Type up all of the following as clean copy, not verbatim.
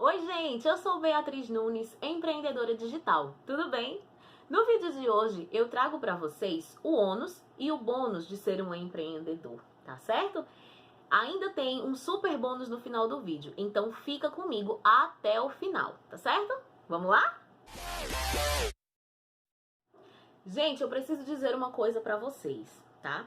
Oi, gente, eu sou Beatriz Nunes, empreendedora digital, tudo bem? No vídeo de hoje eu trago para vocês o ônus e o bônus de ser um empreendedor, tá certo? Ainda tem um super bônus no final do vídeo, então fica comigo até o final, tá certo? Vamos lá? Gente, eu preciso dizer uma coisa para vocês, tá?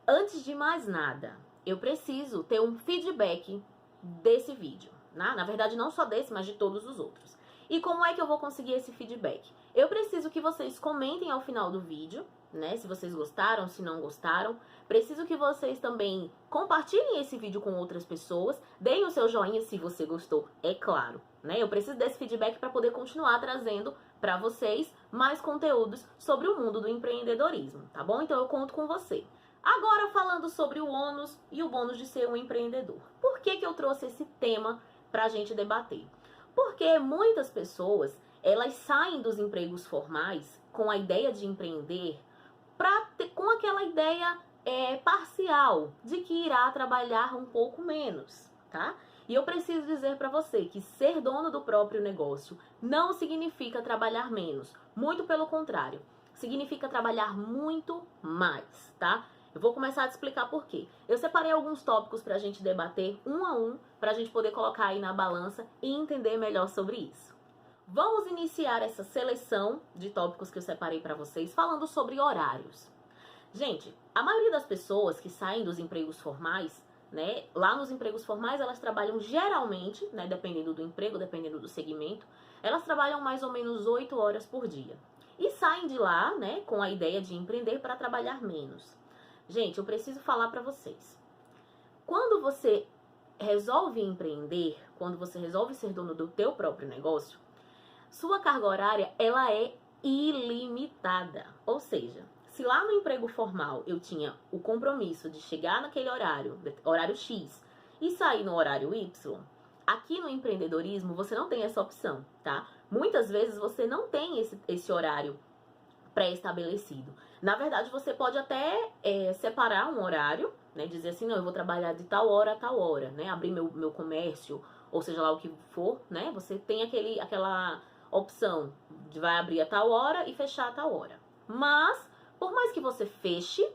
Antes de mais nada, eu preciso ter um feedback desse vídeo. Na verdade, não só desse, mas de todos os outros. E como é que eu vou conseguir esse feedback? Eu preciso que vocês comentem ao final do vídeo, né? Se vocês gostaram, se não gostaram. Preciso que vocês também compartilhem esse vídeo com outras pessoas. Deem o seu joinha se você gostou, é claro, né? Eu preciso desse feedback para poder continuar trazendo para vocês mais conteúdos sobre o mundo do empreendedorismo, tá bom? Então eu conto com você. Agora falando sobre o ônus e o bônus de ser um empreendedor. Por que eu trouxe esse tema para a gente debater? Porque muitas pessoas, elas saem dos empregos formais com a ideia de empreender com aquela ideia parcial de que irá trabalhar um pouco menos, tá? E eu preciso dizer para você que ser dono do próprio negócio não significa trabalhar menos. Muito pelo contrário, significa trabalhar muito mais, tá? Eu vou começar a te explicar por quê. Eu separei alguns tópicos para a gente debater um a um, para a gente poder colocar aí na balança e entender melhor sobre isso. Vamos iniciar essa seleção de tópicos que eu separei para vocês falando sobre horários. Gente, a maioria das pessoas que saem dos empregos formais, né, lá nos empregos formais elas trabalham geralmente, né, dependendo do emprego, dependendo do segmento, elas trabalham mais ou menos 8 horas por dia. E saem de lá, né, com a ideia de empreender para trabalhar menos. Gente, eu preciso falar para vocês. Quando você resolve empreender, quando você resolve ser dono do teu próprio negócio, sua carga horária, ela é ilimitada. Ou seja, se lá no emprego formal eu tinha o compromisso de chegar naquele horário X, e sair no horário Y, aqui no empreendedorismo você não tem essa opção, tá? Muitas vezes você não tem esse horário pré-estabelecido. Na verdade, você pode até separar um horário, né? Dizer assim, não, eu vou trabalhar de tal hora a tal hora, né? Abrir meu comércio, ou seja lá o que for, né? Você tem aquela opção de vai abrir a tal hora e fechar a tal hora. Mas, por mais que você feche,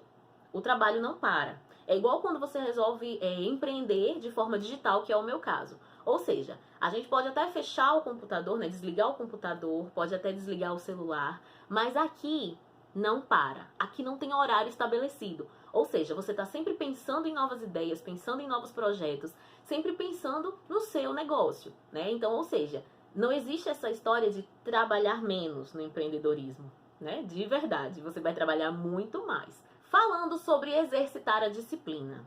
o trabalho não para. É igual quando você resolve empreender de forma digital, que é o meu caso. Ou seja, a gente pode até fechar o computador, né, desligar o computador, pode até desligar o celular, mas aqui não para. Aqui não tem horário estabelecido. Ou seja, você está sempre pensando em novas ideias, pensando em novos projetos, sempre pensando no seu negócio, né? Então, ou seja, não existe essa história de trabalhar menos no empreendedorismo, né? De verdade, você vai trabalhar muito mais. Falando sobre exercitar a disciplina.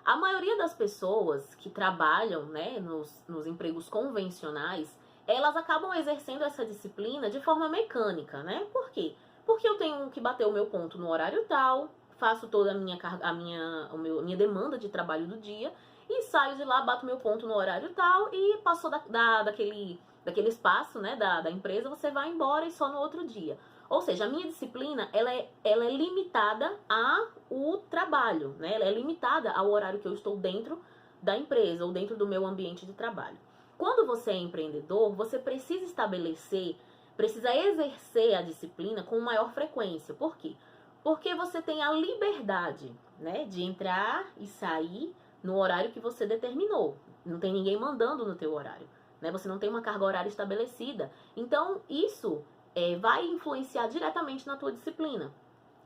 A maioria das pessoas que trabalham, né, nos empregos convencionais, elas acabam exercendo essa disciplina de forma mecânica, né? Por quê? Porque eu tenho que bater o meu ponto no horário tal, faço toda a minha demanda de trabalho do dia e saio de lá, bato meu ponto no horário tal e passou daquele espaço, né, da empresa, você vai embora e só no outro dia. Ou seja, a minha disciplina, ela é limitada ao trabalho, né? Ela é limitada ao horário que eu estou dentro da empresa ou dentro do meu ambiente de trabalho. Quando você é empreendedor, você precisa precisa exercer a disciplina com maior frequência. Por quê? Porque você tem a liberdade, né, de entrar e sair no horário que você determinou. Não tem ninguém mandando no teu horário, né? Você não tem uma carga horária estabelecida. Então, isso vai influenciar diretamente na tua disciplina.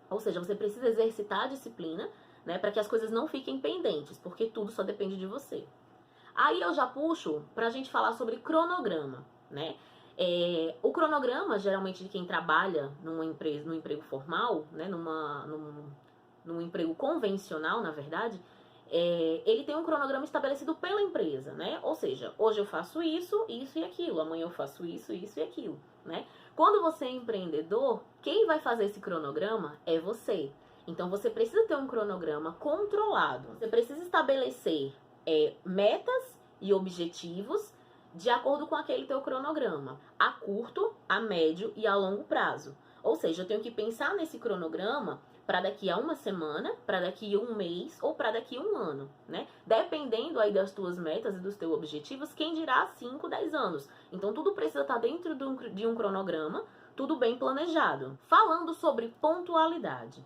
Ou seja, você precisa exercitar a disciplina, né, para que as coisas não fiquem pendentes, porque tudo só depende de você. Aí eu já puxo pra gente falar sobre cronograma, né? O cronograma, geralmente, de quem trabalha num emprego formal, né, num emprego convencional, na verdade, ele tem um cronograma estabelecido pela empresa, né? Ou seja, hoje eu faço isso, isso e aquilo, amanhã eu faço isso, isso e aquilo, né? Quando você é empreendedor, quem vai fazer esse cronograma é você. Então você precisa ter um cronograma controlado. Você precisa estabelecer metas e objetivos de acordo com aquele teu cronograma, a curto, a médio e a longo prazo. Ou seja, eu tenho que pensar nesse cronograma para daqui a uma semana, para daqui a um mês ou para daqui a um ano, né? Dependendo aí das tuas metas e dos teus objetivos, quem dirá 5, 10 anos. Então tudo precisa estar dentro de um cronograma, tudo bem planejado. Falando sobre pontualidade.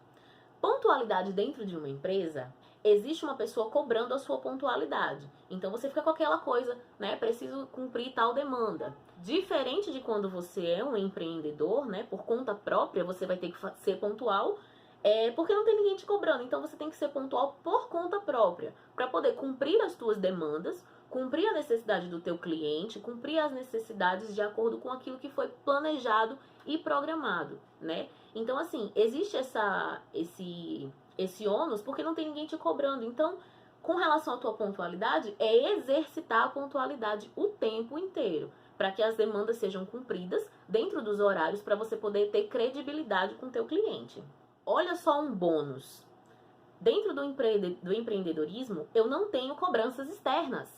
Pontualidade dentro de uma empresa, existe uma pessoa cobrando a sua pontualidade. Então você fica com aquela coisa, né? Preciso cumprir tal demanda. Diferente de quando você é um empreendedor, né? Por conta própria, você vai ter que ser pontual, porque não tem ninguém te cobrando. Então você tem que ser pontual por conta própria, para poder cumprir as tuas demandas, cumprir a necessidade do teu cliente, cumprir as necessidades de acordo com aquilo que foi planejado e programado, né? Então, assim, existe esse ônus porque não tem ninguém te cobrando. Então, com relação à tua pontualidade, é exercitar a pontualidade o tempo inteiro, para que as demandas sejam cumpridas dentro dos horários, para você poder ter credibilidade com o teu cliente. Olha só um bônus. Dentro do empreendedorismo, eu não tenho cobranças externas.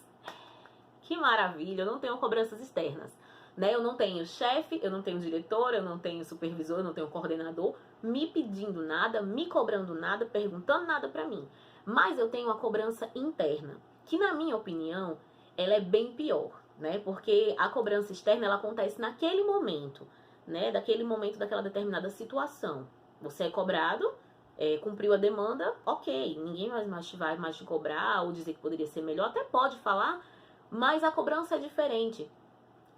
Que maravilha, eu não tenho cobranças externas. Né? Eu não tenho chefe, eu não tenho diretor, eu não tenho supervisor, eu não tenho coordenador me pedindo nada, me cobrando nada, perguntando nada pra mim. Mas eu tenho uma cobrança interna, que na minha opinião, ela é bem pior, né? Porque a cobrança externa, ela acontece naquele momento, né? Daquele momento, daquela determinada situação. Você é cobrado, cumpriu a demanda, ok, ninguém vai mais te cobrar ou dizer que poderia ser melhor, até pode falar, mas a cobrança é diferente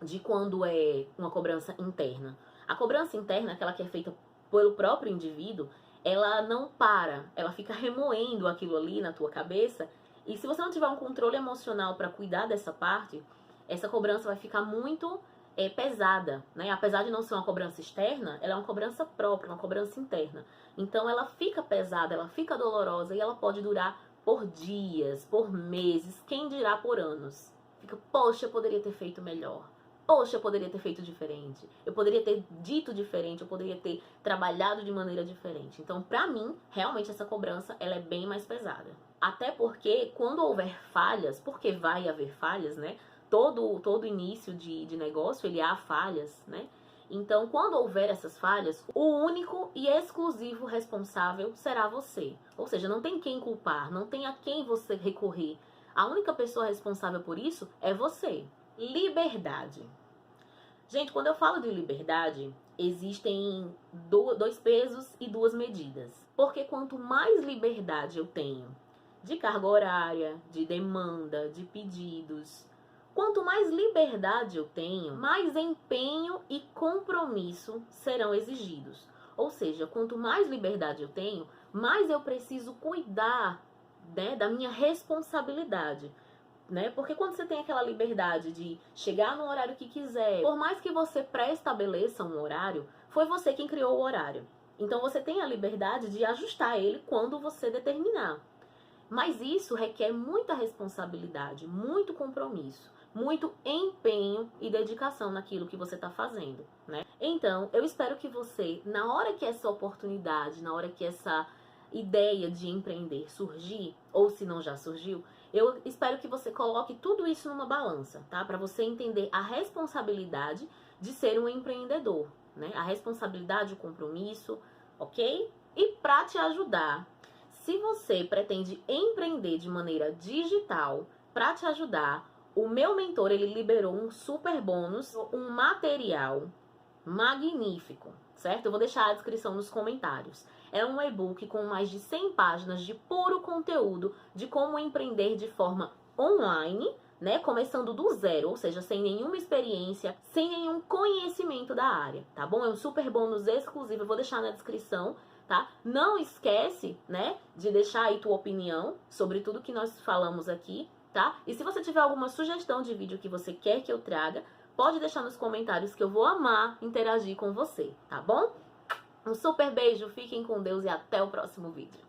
de quando é uma cobrança interna. A cobrança interna, aquela que é feita pelo próprio indivíduo, ela não para, ela fica remoendo aquilo ali na tua cabeça, e se você não tiver um controle emocional para cuidar dessa parte, essa cobrança vai ficar muito pesada, né? Apesar de não ser uma cobrança externa, ela é uma cobrança própria, uma cobrança interna. Então ela fica pesada, ela fica dolorosa e ela pode durar por dias, por meses, quem dirá por anos. Fica, poxa, eu poderia ter feito melhor. Poxa, eu poderia ter feito diferente. Eu poderia ter dito diferente, eu poderia ter trabalhado de maneira diferente. Então, pra mim, realmente essa cobrança, ela é bem mais pesada. Até porque, quando houver falhas, porque vai haver falhas, né? Todo início de negócio, ele há falhas, né? Então, quando houver essas falhas, o único e exclusivo responsável será você. Ou seja, não tem quem culpar, não tem a quem você recorrer. A única pessoa responsável por isso é você. Liberdade. Gente, quando eu falo de liberdade, existem dois pesos e duas medidas. Porque quanto mais liberdade eu tenho de carga horária, de demanda, de pedidos, quanto mais liberdade eu tenho, mais empenho e compromisso serão exigidos. Ou seja, quanto mais liberdade eu tenho, mais eu preciso cuidar, né, da minha responsabilidade. Né? Porque quando você tem aquela liberdade de chegar no horário que quiser, por mais que você pré-estabeleça um horário, foi você quem criou o horário. Então você tem a liberdade de ajustar ele quando você determinar. Mas isso requer muita responsabilidade, muito compromisso, muito empenho e dedicação naquilo que você está fazendo, né? Então, eu espero que você, na hora que essa oportunidade, na hora que essa ideia de empreender surgir, ou se não já surgiu, eu espero que você coloque tudo isso numa balança, tá? Para você entender a responsabilidade de ser um empreendedor, né? A responsabilidade, o compromisso, ok? E para te ajudar, se você pretende empreender de maneira digital, para te ajudar, o meu mentor, ele liberou um super bônus, um material magnífico, certo? Eu vou deixar a descrição nos comentários. É um e-book com mais de 100 páginas de puro conteúdo de como empreender de forma online, né? Começando do zero, ou seja, sem nenhuma experiência, sem nenhum conhecimento da área, tá bom? É um super bônus exclusivo, eu vou deixar na descrição, tá? Não esquece, né, de deixar aí tua opinião sobre tudo que nós falamos aqui, tá? E se você tiver alguma sugestão de vídeo que você quer que eu traga, pode deixar nos comentários que eu vou amar interagir com você, tá bom? Um super beijo, fiquem com Deus e até o próximo vídeo.